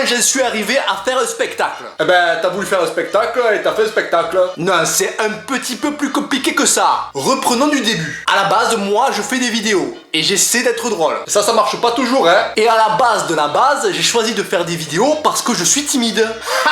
j'en suis arrivé à faire un spectacle? Eh ben, t'as voulu faire un spectacle et t'as fait un spectacle. Non, c'est un petit peu plus compliqué que ça. Reprenons du début. À la base, moi, je fais des vidéos et j'essaie d'être drôle. Ça marche pas toujours, hein. Et à la base de la base, j'ai choisi de faire des vidéos parce que je suis timide. Ha!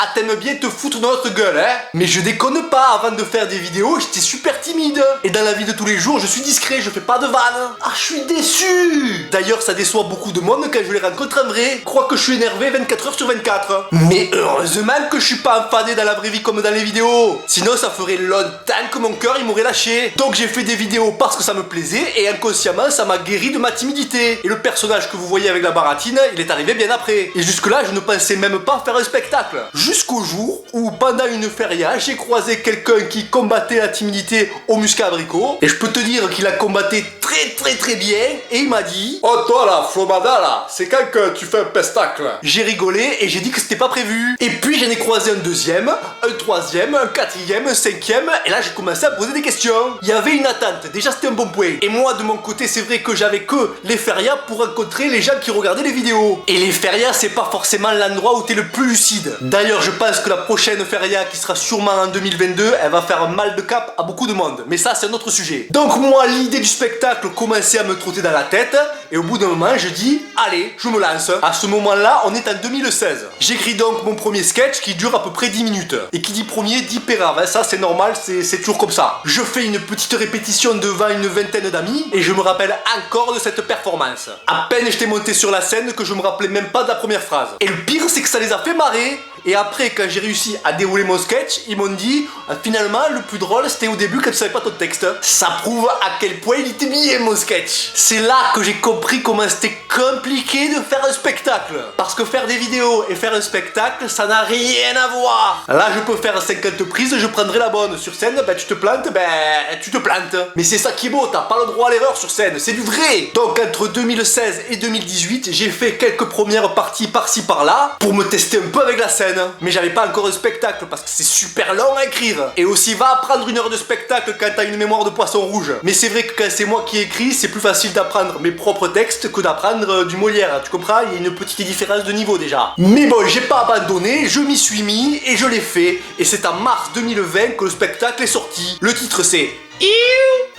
Ah, t'aimes bien te foutre dans notre gueule, hein? Mais je déconne pas, avant de faire des vidéos, j'étais super timide. Et dans la vie de tous les jours, je suis discret, je fais pas de vannes. Ah, je suis déçu. D'ailleurs, ça déçoit beaucoup de monde quand je les rencontre en vrai. Je crois que je suis énervé 24 heures sur 24. Mais heureusement que je suis pas enfadé dans la vraie vie comme dans les vidéos. Sinon, ça ferait longtemps que mon cœur, il m'aurait lâché. Donc j'ai fait des vidéos parce que ça me plaisait et inconsciemment, ça m'a guéri de ma timidité. Et le personnage que vous voyez avec la baratine, il est arrivé bien après. Et jusque-là, je ne pensais même pas faire un spectacle. Jusqu'au jour où, pendant une feria, j'ai croisé quelqu'un qui combattait la timidité au muscat abricot. Et je peux te dire qu'il a combatté très bien. Et il m'a dit: Oh, toi là, Flomada là, c'est quand que tu fais un pestacle? J'ai rigolé et j'ai dit que c'était pas prévu. Et puis j'en ai croisé un deuxième, un troisième, un quatrième, un cinquième. Et là, j'ai commencé à poser des questions. Il y avait une attente. Déjà, c'était un bon point. Et moi, de mon côté, c'est vrai que j'avais que les ferias pour rencontrer les gens qui regardaient les vidéos. Et les ferias, c'est pas forcément l'endroit où t'es le plus lucide. D'ailleurs, je pense que la prochaine feria, qui sera sûrement en 2022, elle va faire mal de cap à beaucoup de monde. Mais ça, c'est un autre sujet. Donc moi, l'idée du spectacle commençait à me trotter dans la tête. Et au bout d'un moment, je dis: allez, je me lance. À ce moment-là, on est en 2016. J'écris donc mon premier sketch qui dure à peu près 10 minutes. Et qui dit premier, dit pérave. Ça, c'est normal, c'est toujours comme ça. Je fais une petite répétition devant une vingtaine d'amis. Et je me rappelle encore de cette performance. À peine j'étais monté sur la scène que je me rappelais même pas de la première phrase. Et le pire, c'est que ça les a fait marrer. Et après, quand j'ai réussi à dérouler mon sketch, ils m'ont dit: finalement, le plus drôle, c'était au début quand tu savais pas ton texte. Ça prouve à quel point il était bien, mon sketch. C'est là que j'ai compris comment c'était compliqué de faire un spectacle. Parce que faire des vidéos et faire un spectacle, ça n'a rien à voir. Là, je peux faire 50 prises, je prendrai la bonne. Sur scène, tu te plantes, tu te plantes. Mais c'est ça qui est beau, t'as pas le droit à l'erreur sur scène, c'est du vrai. Donc, entre 2016 et 2018, j'ai fait quelques premières parties par-ci par-là pour me tester un peu avec la scène. Mais j'avais pas encore un spectacle parce que c'est super long à écrire. Et aussi, va apprendre une heure de spectacle quand t'as une mémoire de poisson rouge. Mais c'est vrai que quand c'est moi qui écris, c'est plus facile d'apprendre mes propres textes que d'apprendre du Molière. Tu comprends? Il y a une petite différence de niveau déjà. Mais bon, j'ai pas abandonné, je m'y suis mis et je l'ai fait. Et c'est en mars 2020 que le spectacle est sorti. Le titre c'est...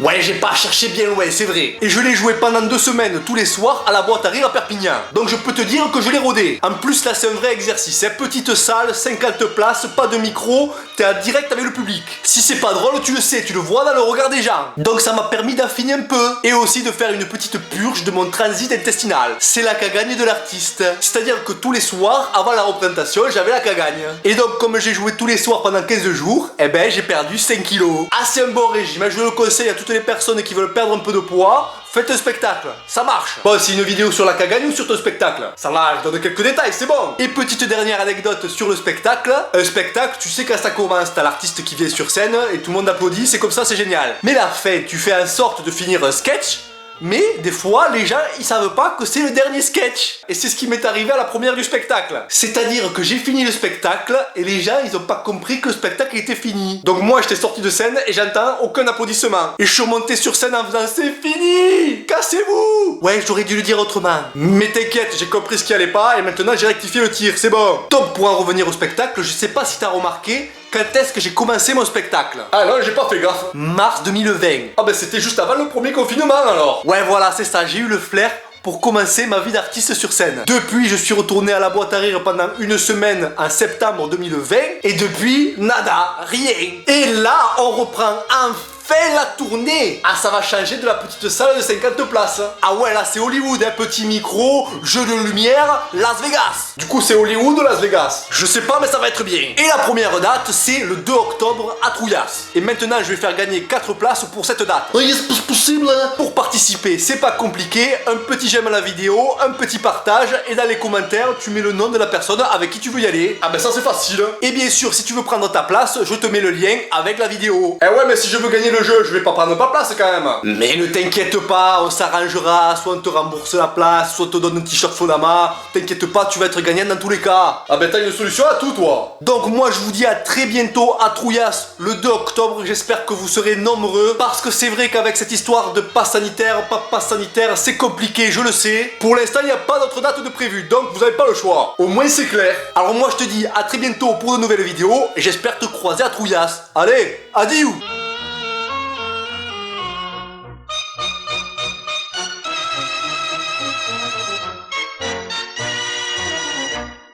Ouais, j'ai pas cherché bien loin, c'est vrai. Et je l'ai joué pendant 2 semaines, tous les soirs, à la boîte à rire à Perpignan. Donc je peux te dire que je l'ai rodé. En plus, là, c'est un vrai exercice. Petite salle, 50 places, pas de micro, t'es en direct avec le public. Si c'est pas drôle, tu le sais, tu le vois dans le regard des gens. Donc ça m'a permis d'affiner un peu. Et aussi de faire une petite purge de mon transit intestinal. C'est la cagagne de l'artiste. C'est-à-dire que tous les soirs, avant la représentation, j'avais la cagagne. Et donc, comme j'ai joué tous les soirs pendant 15 jours, eh ben, j'ai perdu 5 kilos. Ah, c'est un bon régime. Je le conseille à toutes les personnes qui veulent perdre un peu de poids. Faites un spectacle, ça marche. Bon, c'est une vidéo sur la cagagne ou sur ton spectacle? Ça va, je donne quelques détails, c'est bon. Et petite dernière anecdote sur le spectacle. Un spectacle, tu sais quand ça commence, t'as l'artiste qui vient sur scène et tout le monde applaudit, c'est comme ça, c'est génial. Mais la fin, tu fais en sorte de finir un sketch. Mais des fois, les gens, ils savent pas que c'est le dernier sketch. Et c'est ce qui m'est arrivé à la première du spectacle. C'est-à-dire que j'ai fini le spectacle et les gens, ils ont pas compris que le spectacle était fini. Donc moi, j'étais sorti de scène et j'entends aucun applaudissement. Et je suis remonté sur scène en faisant: c'est fini, cassez-vous. Ouais, j'aurais dû le dire autrement. Mais t'inquiète, j'ai compris ce qui allait pas et maintenant j'ai rectifié le tir, c'est bon. Donc pour en revenir au spectacle, je sais pas si t'as remarqué, quand est-ce que j'ai commencé mon spectacle? Ah non, j'ai pas fait gaffe. Mars 2020. Ah ben c'était juste avant le premier confinement alors. Ouais, voilà, c'est ça, j'ai eu le flair pour commencer ma vie d'artiste sur scène. Depuis, je suis retourné à la boîte à rire pendant 1 semaine en septembre 2020 et depuis, nada, rien. Et là, on reprend enfin la tournée. Ah, ça va changer de la petite salle de 50 places. Ah ouais, là c'est Hollywood, petit micro, jeu de lumière, Las Vegas. Du coup, c'est Hollywood ou Las Vegas? Je sais pas, mais ça va être bien. Et la première date, c'est le 2 octobre à Trouillas. Et maintenant, je vais faire gagner 4 places pour cette date. Oui, c'est possible. Pour participer, c'est pas compliqué. Un petit j'aime à la vidéo, un petit partage, et dans les commentaires, tu mets le nom de la personne avec qui tu veux y aller. Ah ben ça c'est facile. Et bien sûr, si tu veux prendre ta place, je te mets le lien avec la vidéo. Eh ouais, mais si je veux gagner le de jeu, je vais pas prendre ma place quand même. Mais ne t'inquiète pas, on s'arrangera, soit on te rembourse la place, soit on te donne un t-shirt Sodama. T'inquiète pas, tu vas être gagnant dans tous les cas. Ah ben t'as une solution à tout toi. Donc moi je vous dis à très bientôt à Trouillas le 2 octobre, j'espère que vous serez nombreux, parce que c'est vrai qu'avec cette histoire de pass sanitaire, pas pass sanitaire, c'est compliqué, je le sais. Pour l'instant il n'y a pas d'autre date de prévue, donc vous avez pas le choix. Au moins c'est clair. Alors moi je te dis à très bientôt pour de nouvelles vidéos, et j'espère te croiser à Trouillas. Allez, adieu.